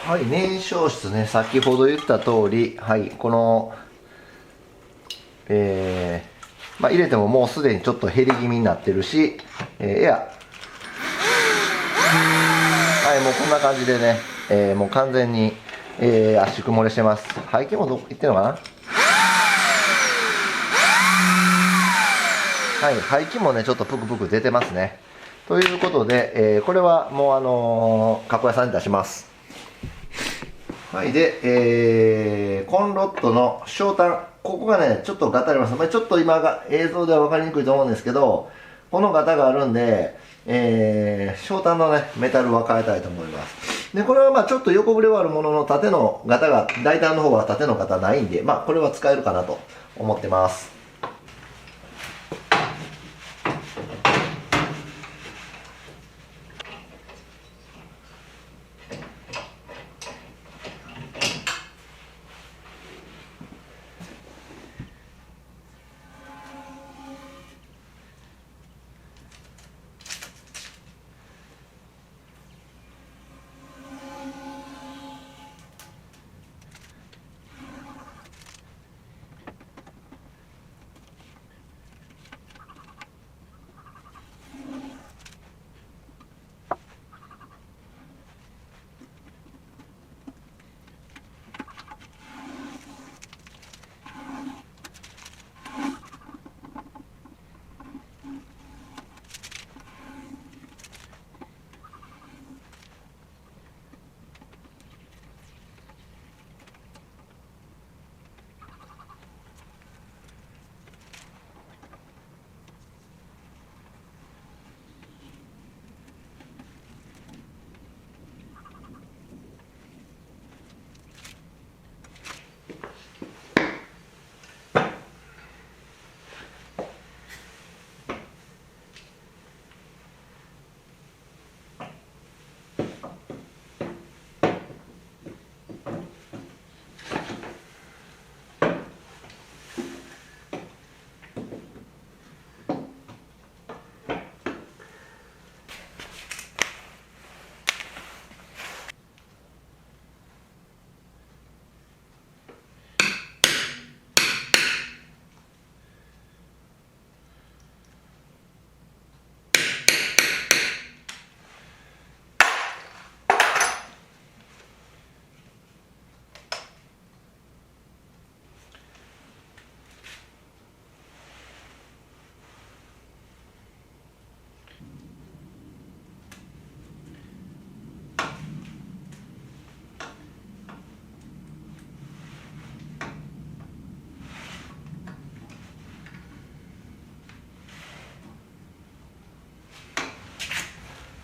はい、燃焼室ね、先ほど言った通り、はい、この、入れてももうすでにちょっと減り気味になってるし、エア。はい、もうこんな感じでね、もう完全に、圧縮漏れしてます。排気もどこ行ってるのかな。はい、排気もね、ちょっとぷくぷく出てますね。ということで、これはもう加工屋さんに出します。はい、で、コンロットの小端、ここがね、ちょっとガタあります。ちょっと今が映像では分かりにくいと思うんですけど、このガタがあるんで、小端のね、メタルは変えたいと思います。で、これはちょっと横ブレはあるものの、縦のガタが、大胆の方は縦のガタないんで、これは使えるかなと思ってます。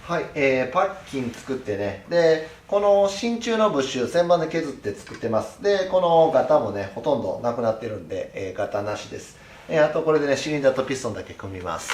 はい、パッキン作ってね、で、この真鍮のブッシュ、旋盤で削って作ってます。で、このガタもね、ほとんどなくなってるんで、ガタなしです。あとこれでね、シリンダーとピストンだけ組みます。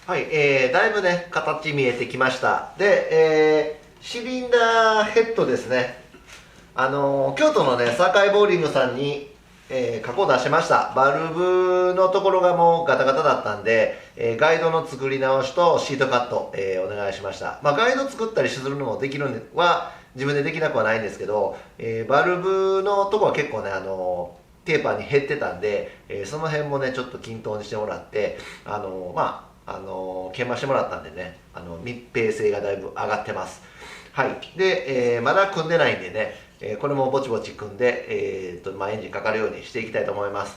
はい、だいぶね、形見えてきました。で、シリンダーヘッドですね。京都のね、堺ボーリングさんに、加工出しました。バルブのところがもうガタガタだったんで、ガイドの作り直しとシートカット、お願いしました。まあ、ガイド作ったりするのもできるのは、自分でできなくはないんですけど、バルブのとこは結構ね、テーパーに減ってたんで、その辺もね、ちょっと均等にしてもらって、研磨してもらったんでね、密閉性がだいぶ上がってます。はい。で、まだ組んでないんでね、これもぼちぼち組んで、エンジンかかるようにしていきたいと思います。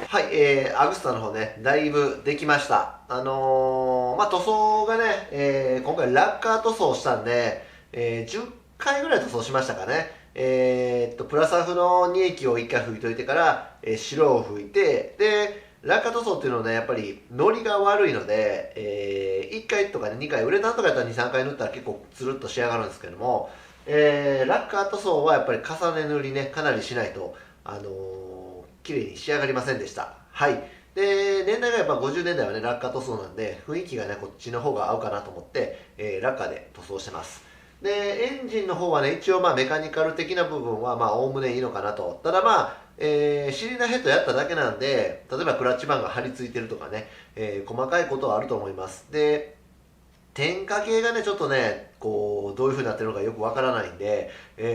はい、アグスタの方ね、だいぶできました。塗装がね、今回ラッカー塗装したんで、10回ぐらい塗装しましたかね。プラスアフの2液を1回拭いといてから、白を拭いて、で、ラッカー塗装っていうのはね、やっぱり、ノリが悪いので、1回とかね、2回、ウレタンとかやったら2、3回塗ったら結構つるっと仕上がるんですけども、ラッカー塗装はやっぱり重ね塗りね、かなりしないと、綺麗に仕上がりませんでした。はい。で、年代がやっぱ50年代はね、ラッカー塗装なんで、雰囲気がね、こっちの方が合うかなと思って、ラッカーで塗装してます。で、エンジンの方はね、一応まあメカニカル的な部分はまあおおむねいいのかなと。ただまあ、シリンダーヘッドやっただけなんで、例えばクラッチバンが張り付いてるとかね、細かいことはあると思います。で、点火系がね、ちょっとね、こう、どういう風になってるのかよくわからないんで、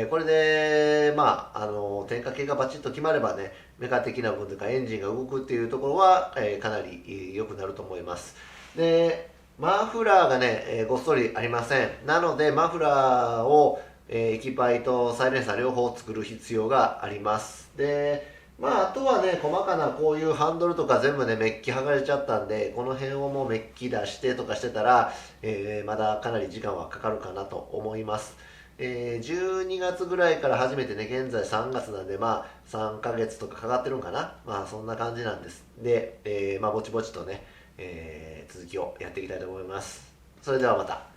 これで、まあ、点火系がバチッと決まればね、メカ的な部分というかエンジンが動くっていうところは、かなり良くなると思います。で、マフラーがね、ごっそりありません。なので、マフラーを、エキパイとサイレンサー両方作る必要があります。で、まああとはね、細かなこういうハンドルとか全部ねメッキ剥がれちゃったんで、この辺をもうメッキ出してとかしてたら、まだかなり時間はかかるかなと思います。12月ぐらいから始めてね、現在3月なんで、まあ3ヶ月とかかかってるんかな、まあそんな感じなんです。で、まあぼちぼちとね、続きをやっていきたいと思います。それではまた。